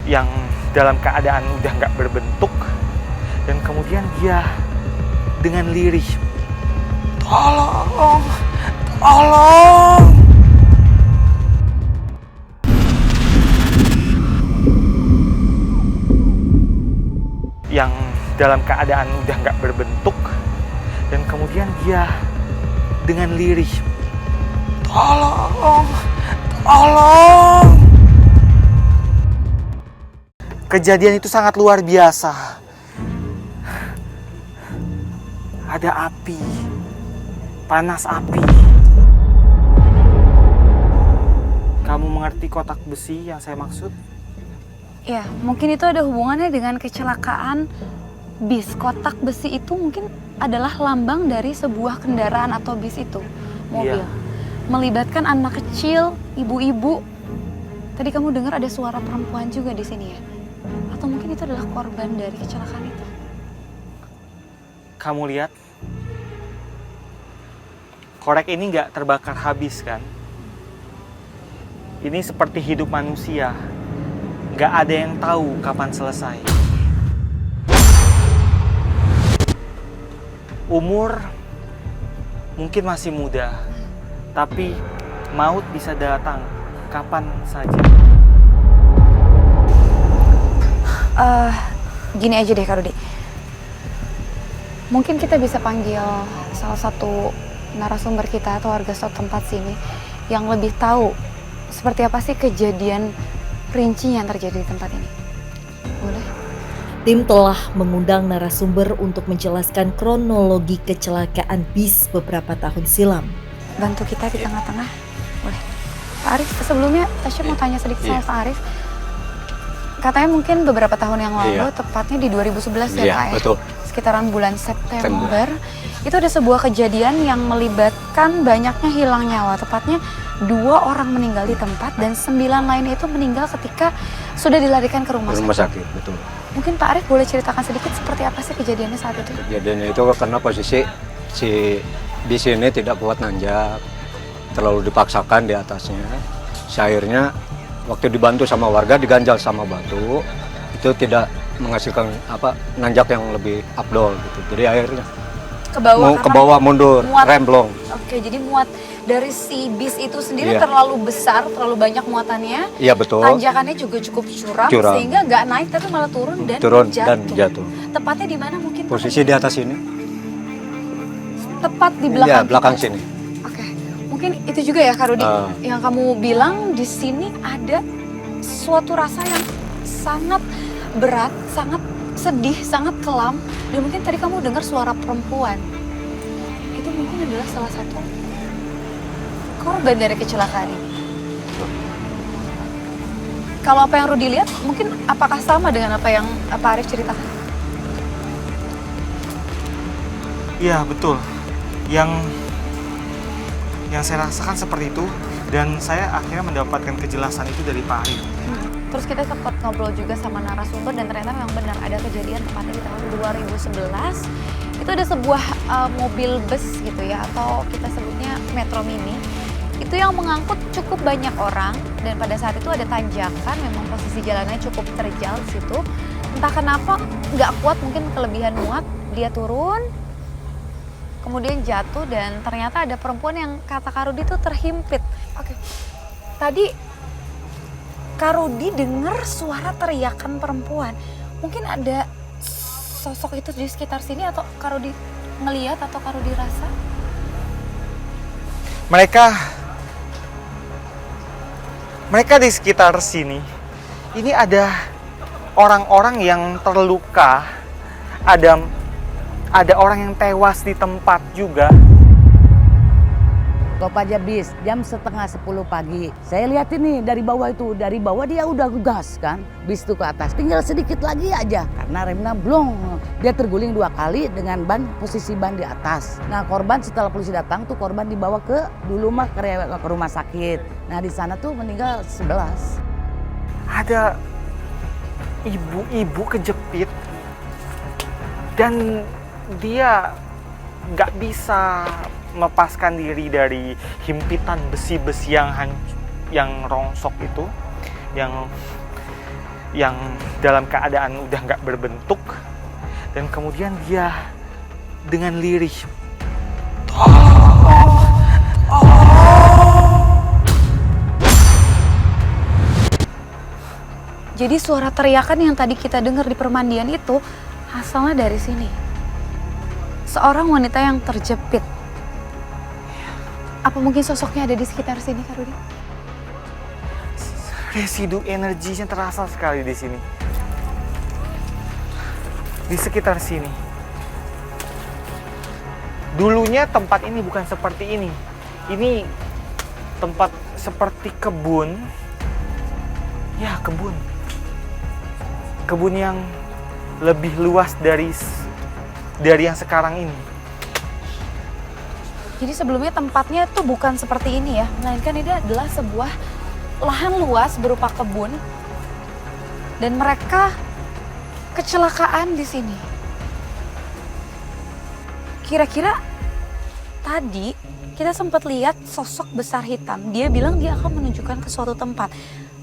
yang dalam keadaan udah nggak berbentuk, dan kemudian dia dengan lirih, tolong, tolong. Yang dalam keadaan udah nggak berbentuk, dan kemudian dia dengan lirih, tolong, tolong. Kejadian itu sangat luar biasa. Ada api, panas api. Kamu mengerti kotak besi yang saya maksud? Ya, mungkin itu ada hubungannya dengan kecelakaan bis. Kotak besi itu mungkin adalah lambang dari sebuah kendaraan atau bis itu, mobil. Iya. Melibatkan anak kecil, ibu-ibu. Tadi kamu dengar ada suara perempuan juga di sini ya? Atau mungkin itu adalah korban dari kecelakaan itu? Kamu lihat, korek ini nggak terbakar habis kan? Ini seperti hidup manusia. Nggak ada yang tahu kapan selesai. Umur mungkin masih muda, tapi maut bisa datang kapan saja. Gini aja deh Kak Rudi. Mungkin kita bisa panggil salah satu narasumber kita atau warga setempat sini yang lebih tahu seperti apa sih kejadian rinci yang terjadi di tempat ini. Boleh? Tim telah mengundang narasumber untuk menjelaskan kronologi kecelakaan bis beberapa tahun silam. Bantu kita di tengah-tengah. Boleh. Pak Arif, sebelumnya Tasya mau tanya sedikit sama Pak Arif. Katanya mungkin beberapa tahun yang lalu, tepatnya di 2011 ya Pak ya? Betul. Sekitaran bulan September. Itu ada sebuah kejadian yang melibatkan banyaknya hilang nyawa. Tepatnya 2 orang meninggal di tempat dan 9 lainnya itu meninggal ketika sudah dilarikan ke rumah sakit. Betul. Mungkin Pak Arif boleh ceritakan sedikit seperti apa sih kejadiannya saat itu? Kejadiannya itu karena posisi si bis ini tidak kuat nanjak, terlalu dipaksakan di atasnya. Akhirnya waktu dibantu sama warga diganjal sama batu, itu tidak menghasilkan nanjak yang lebih afdol gitu. Jadi akhirnya ke bawah mundur, remblong. Oke, jadi muat dari si bis itu sendiri terlalu besar, terlalu banyak muatannya. Iya betul. Tanjakannya juga cukup curam. Sehingga nggak naik tapi malah turun dan jatuh. Tepatnya di mana mungkin? Posisi di atas ini. Tepat di belakang. Iya, belakang sini. Oke. Mungkin itu juga ya Kak Rudi, yang kamu bilang di sini ada suatu rasa yang sangat berat, sangat sedih, sangat kelam. Dan mungkin tadi kamu dengar suara perempuan. Itu mungkin adalah salah satu korban dari kecelakaan ini. Kalau apa yang Rudi lihat, mungkin apakah sama dengan apa yang Pak Arif ceritakan? Iya betul. Yang saya rasakan seperti itu, dan saya akhirnya mendapatkan kejelasan itu dari Pak Arif. Terus kita sempat ngobrol juga sama narasumber dan ternyata memang benar ada kejadian tepatnya di tahun 2011. Itu ada sebuah mobil bus gitu ya, atau kita sebutnya Metro Mini. Itu yang mengangkut cukup banyak orang dan pada saat itu ada tanjakan, memang posisi jalannya cukup terjal di situ. Entah kenapa nggak kuat, mungkin kelebihan muat, dia turun, kemudian jatuh dan ternyata ada perempuan yang kata Kak Rudi itu terhimpit. Oke. Tadi Kak Rudi dengar suara teriakan perempuan. Mungkin ada sosok itu di sekitar sini atau Kak Rudi ngelihat atau Kak Rudi rasa? Mereka di sekitar sini. Ini ada orang-orang yang terluka. Ada orang yang tewas di tempat juga. Kopaja bis jam 9:30 pagi. Saya lihat ini dari bawah itu, dari bawah dia udah gas kan, bis itu ke atas. Tinggal sedikit lagi aja karena remnya blong. Dia terguling 2 kali dengan posisi ban di atas. Nah korban setelah polisi datang tuh korban dibawa ke rumah sakit. Nah di sana tuh meninggal 11. Ada ibu-ibu kejepit dan dia nggak bisa melepaskan diri dari himpitan besi-besi yang rongsok itu, yang dalam keadaan udah nggak berbentuk, dan kemudian dia dengan lirih Jadi suara teriakan yang tadi kita dengar di permandian itu asalnya dari sini. Seorang wanita yang terjepit. Apa mungkin sosoknya ada di sekitar sini, Kak Rudi? residu energinya terasa sekali di sini. Di sekitar sini. Dulunya tempat ini bukan seperti ini. Ini tempat seperti kebun. Ya, kebun. Kebun yang lebih luas dari yang sekarang ini. Jadi sebelumnya tempatnya itu bukan seperti ini ya, melainkan ini adalah sebuah lahan luas berupa kebun. Dan mereka kecelakaan di sini. Kira-kira tadi kita sempat lihat sosok besar hitam. Dia bilang dia akan menunjukkan ke suatu tempat.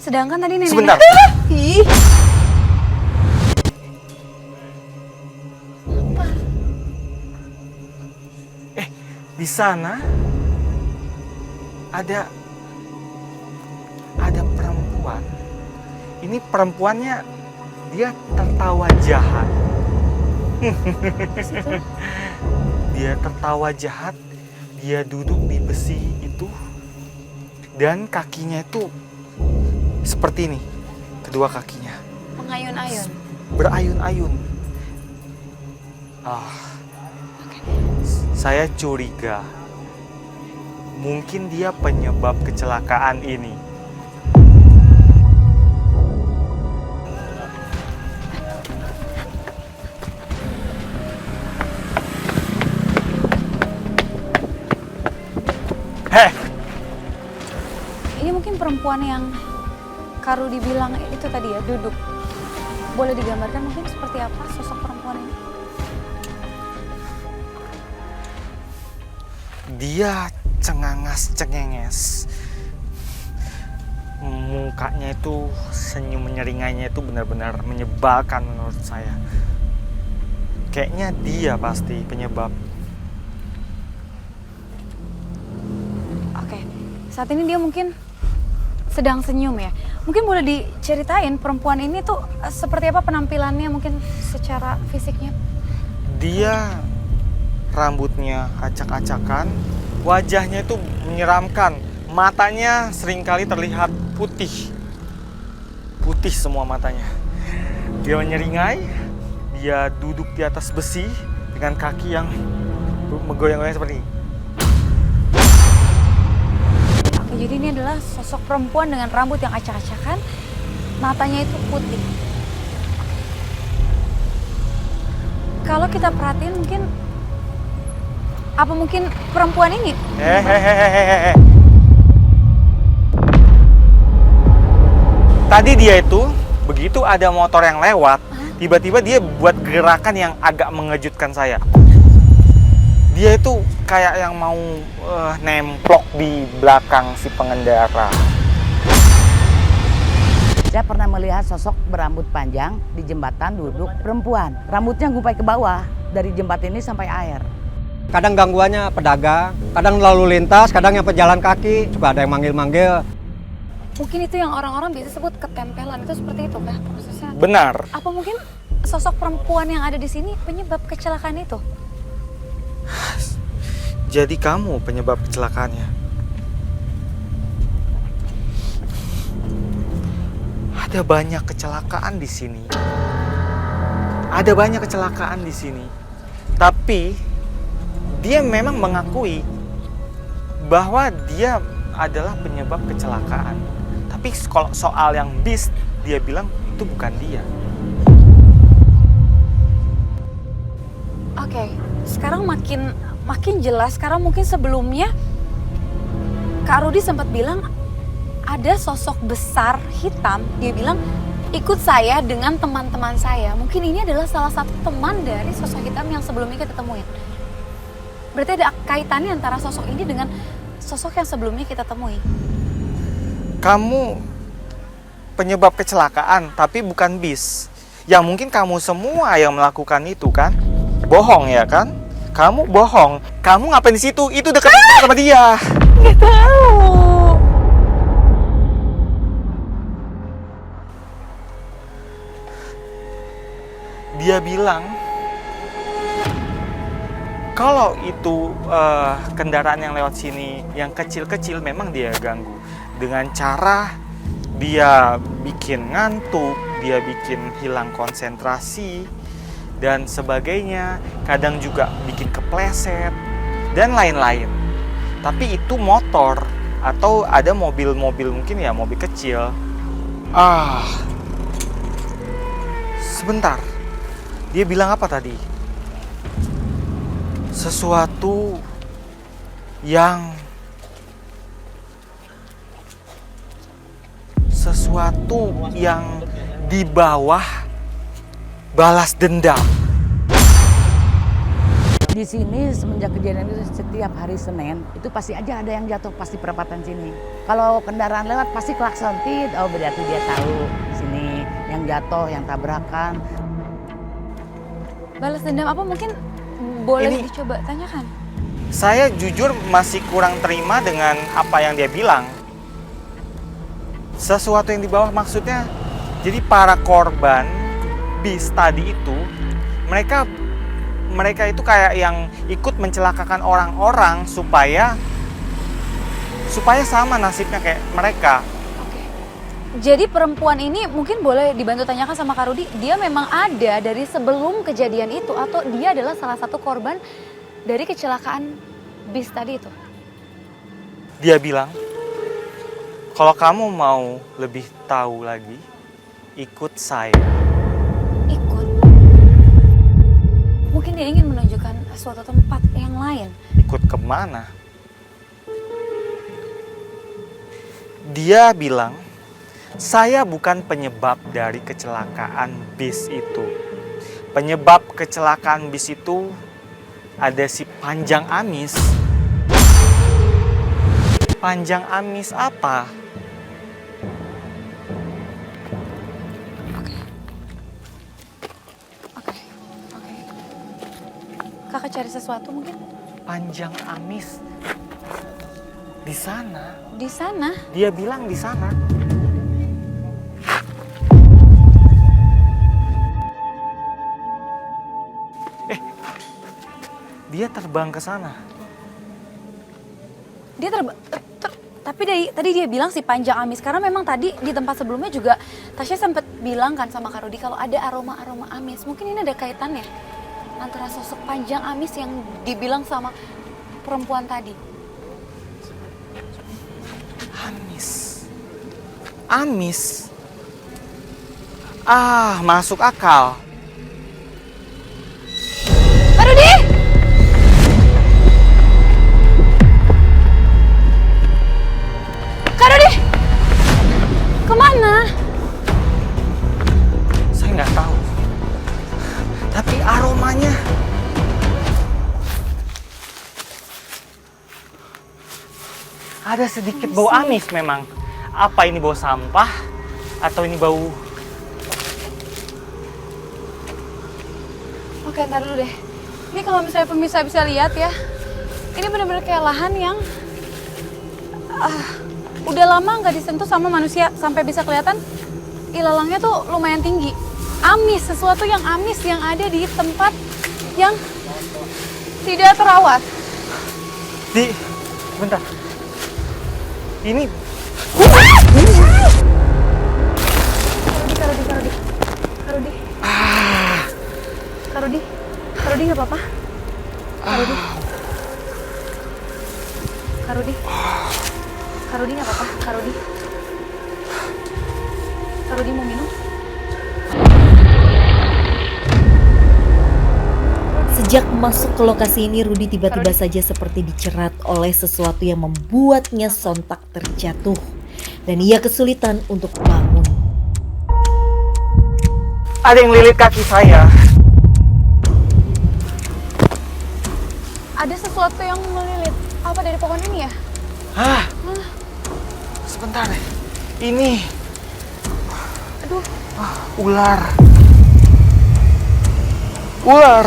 Sedangkan tadi nenek... Sebentar. Ih. Di sana ada perempuan. Ini perempuannya dia tertawa jahat. Dia tertawa jahat. Dia duduk di besi itu dan kakinya itu seperti ini. Kedua kakinya Mengayun-ayun. berayun-ayun. Saya curiga mungkin dia penyebab kecelakaan ini. Heh, Ini mungkin perempuan yang Kak Rudi bilang itu tadi ya, duduk. Boleh digambarkan mungkin seperti apa sosok perempuan ini? dia cengangas-cengenges. Mukanya itu, senyum menyeringainya itu benar-benar menyebalkan menurut saya. Kayaknya dia pasti penyebab. Oke, saat ini dia mungkin sedang senyum ya. Mungkin boleh diceritain perempuan ini tuh seperti apa penampilannya mungkin secara fisiknya? Dia rambutnya acak-acakan, wajahnya itu menyeramkan, matanya seringkali terlihat putih. Putih semua matanya. Dia menyeringai, dia duduk di atas besi dengan kaki yang menggoyang-goyang seperti ini. Oke, jadi ini adalah sosok perempuan dengan rambut yang acak-acakan, matanya itu putih. Kalau kita perhatiin mungkin perempuan ini? Tadi dia itu, begitu ada motor yang lewat, tiba-tiba dia buat gerakan yang agak mengejutkan saya. Dia itu kayak yang mau nemplok di belakang si pengendara. Saya pernah melihat sosok berambut panjang di jembatan duduk perempuan. Rambutnya ngumpai ke bawah dari jembatan ini sampai air. Kadang gangguannya pedagang, kadang lalu lintas, kadang yang pejalan kaki, suka ada yang manggil-manggil. Mungkin itu yang orang-orang biasa sebut ketempelan, itu seperti itu kah prosesnya? Benar. Apa mungkin sosok perempuan yang ada di sini penyebab kecelakaan itu? Jadi kamu penyebab kecelakaannya. Ada banyak kecelakaan di sini. Ada banyak kecelakaan di sini. Tapi dia memang mengakui bahwa dia adalah penyebab kecelakaan. Tapi kalau soal yang bis, dia bilang itu bukan dia. Oke, sekarang makin jelas. Sekarang mungkin sebelumnya Kak Rudi sempat bilang ada sosok besar hitam. Dia bilang ikut saya dengan teman-teman saya. Mungkin ini adalah salah satu teman dari sosok hitam yang sebelumnya kita temuin. Berarti ada kaitannya antara sosok ini dengan sosok yang sebelumnya kita temui. Kamu penyebab kecelakaan, tapi bukan bis. Ya mungkin kamu semua yang melakukan itu kan? Bohong ya kan? Kamu bohong. Kamu ngapain di situ? Itu dekat sama dia. Nggak tahu. Dia bilang kalau itu kendaraan yang lewat sini yang kecil-kecil memang dia ganggu dengan cara dia bikin ngantuk, dia bikin hilang konsentrasi dan sebagainya, kadang juga bikin kepleset dan lain-lain. Tapi itu motor atau ada mobil-mobil, mungkin ya mobil kecil. Sebentar. Dia bilang apa tadi? Sesuatu yang di bawah balas dendam. Di sini semenjak kejadian itu setiap hari Senin itu pasti aja ada yang jatuh pasti perempatan sini. Kalau kendaraan lewat pasti klakson tit, oh berarti dia tahu sini yang jatuh, yang tabrakan. Balas dendam apa mungkin boleh Ini- dicoba tanyakan. Saya jujur masih kurang terima dengan apa yang dia bilang. Sesuatu yang di bawah maksudnya, jadi para korban bis tadi itu, mereka itu kayak yang ikut mencelakakan orang-orang supaya sama nasibnya kayak mereka. Oke. Jadi perempuan ini mungkin boleh dibantu tanyakan sama Kak Rudi, dia memang ada dari sebelum kejadian itu atau dia adalah salah satu korban dari kecelakaan bis tadi itu? Dia bilang, kalau kamu mau lebih tahu lagi, ikut saya. Ikut. Mungkin dia ingin menunjukkan suatu tempat yang lain. Ikut kemana? Dia bilang, saya bukan penyebab dari kecelakaan bis itu. Penyebab kecelakaan bis itu ada si Panjang Amis. Panjang Amis apa? Oke. Kakak cari sesuatu mungkin? Panjang Amis. Di sana. Di sana. Dia bilang di sana. Dia terbang ke sana. Dia tapi tadi dia bilang si Panjang Amis karena memang tadi di tempat sebelumnya juga Tasya sempat bilang kan sama Kak Rudi kalau ada aroma-aroma amis. Mungkin ini ada kaitannya antara sosok Panjang Amis yang dibilang sama perempuan tadi. Amis. Masuk akal. Kak Rudi! Kak Rudi! Kemana? Saya nggak tahu. Tapi aromanya ada sedikit bau amis memang. Apa ini bau sampah atau ini bau? Oke, ntar dulu deh. Ini kalau misalnya pemirsa bisa lihat ya, ini benar-benar kayak lahan yang udah lama nggak disentuh sama manusia sampai bisa kelihatan ilalangnya tuh lumayan tinggi. Amis, sesuatu yang amis yang ada di tempat yang tidak terawat. Bentar. Ini Kak Rudi nggak apa-apa? Kak Rudi nggak apa-apa? Kak Rudi mau minum? Sejak masuk ke lokasi ini, Rudi tiba-tiba saja seperti dicerat oleh sesuatu yang membuatnya sontak terjatuh. Dan ia kesulitan untuk bangun. ada yang lilit kaki saya. Ada sesuatu yang melilit. Apa dari pohon ini ya? Sebentar deh. Ini Aduh, Ular. Ular.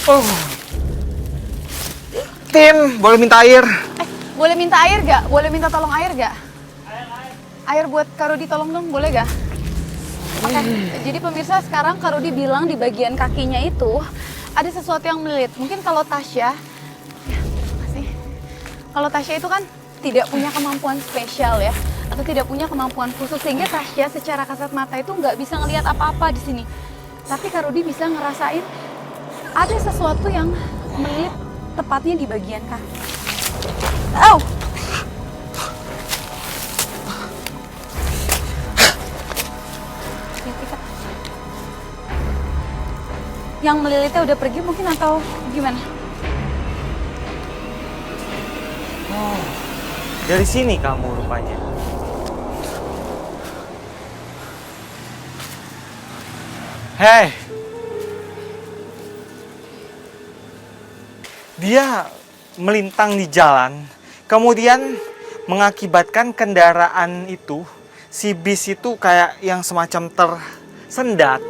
Oh. Tim, boleh minta air? boleh minta air gak? Boleh minta tolong air gak? Air buat Kak Rudi tolong dong, boleh gak? Oke, jadi pemirsa sekarang Kak Rudi bilang di bagian kakinya itu ada sesuatu yang melilit. Mungkin kalau Tasya, ya terima kasih. Kalau Tasya itu kan tidak punya kemampuan spesial ya, atau tidak punya kemampuan khusus sehingga Tasya secara kasat mata itu nggak bisa ngelihat apa-apa di sini. Tapi Kak Rudi bisa ngerasain ada sesuatu yang melilit tepatnya di bagian kaki. Au! Yang melilitnya udah pergi mungkin atau gimana? Oh, dari sini kamu rupanya. Hei. Dia melintang di jalan, kemudian mengakibatkan kendaraan itu, si bis itu kayak yang semacam tersendat.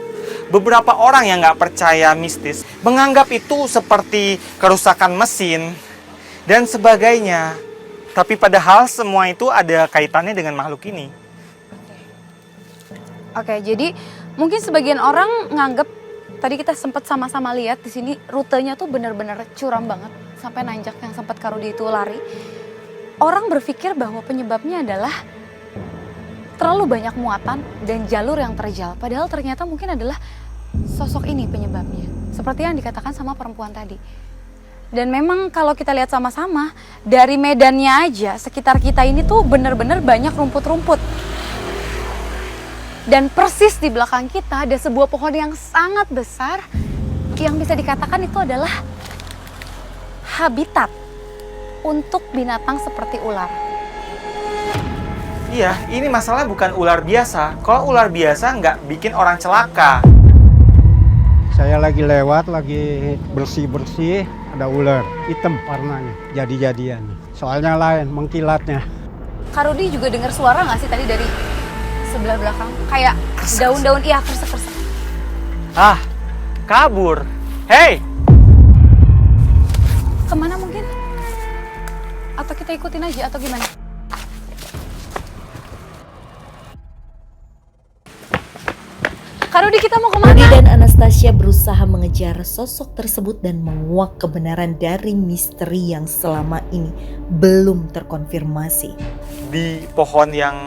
Beberapa orang yang nggak percaya mistis menganggap itu seperti kerusakan mesin dan sebagainya. Tapi padahal semua itu ada kaitannya dengan makhluk ini. Oke, jadi mungkin sebagian orang nganggep tadi kita sempat sama-sama lihat di sini rutenya tuh benar-benar curam banget sampai nanjak yang sempat Kak Rudi itu lari. Orang berpikir bahwa penyebabnya adalah terlalu banyak muatan dan jalur yang terjal. Padahal ternyata mungkin adalah sosok ini penyebabnya. Seperti yang dikatakan sama perempuan tadi. Dan memang kalau kita lihat sama-sama, dari medannya aja sekitar kita ini tuh benar-benar banyak rumput-rumput. Dan persis di belakang kita ada sebuah pohon yang sangat besar yang bisa dikatakan itu adalah habitat untuk binatang seperti ular. Iya, ini masalah bukan ular biasa. Kalau ular biasa nggak bikin orang celaka. Saya lagi lewat, lagi bersih-bersih, ada ular hitam warnanya, jadi-jadian. Soalnya lain, mengkilatnya. Kak Rudi juga dengar suara nggak sih tadi dari sebelah belakang? Kayak daun-daun, iya kersek-kersek. Ah, kabur. Hei! Kemana mungkin? Atau kita ikutin aja atau gimana? Kak Rudi, kita mau kemana? Rudi dan Anastasia berusaha mengejar sosok tersebut dan menguak kebenaran dari misteri yang selama ini belum terkonfirmasi. Di pohon yang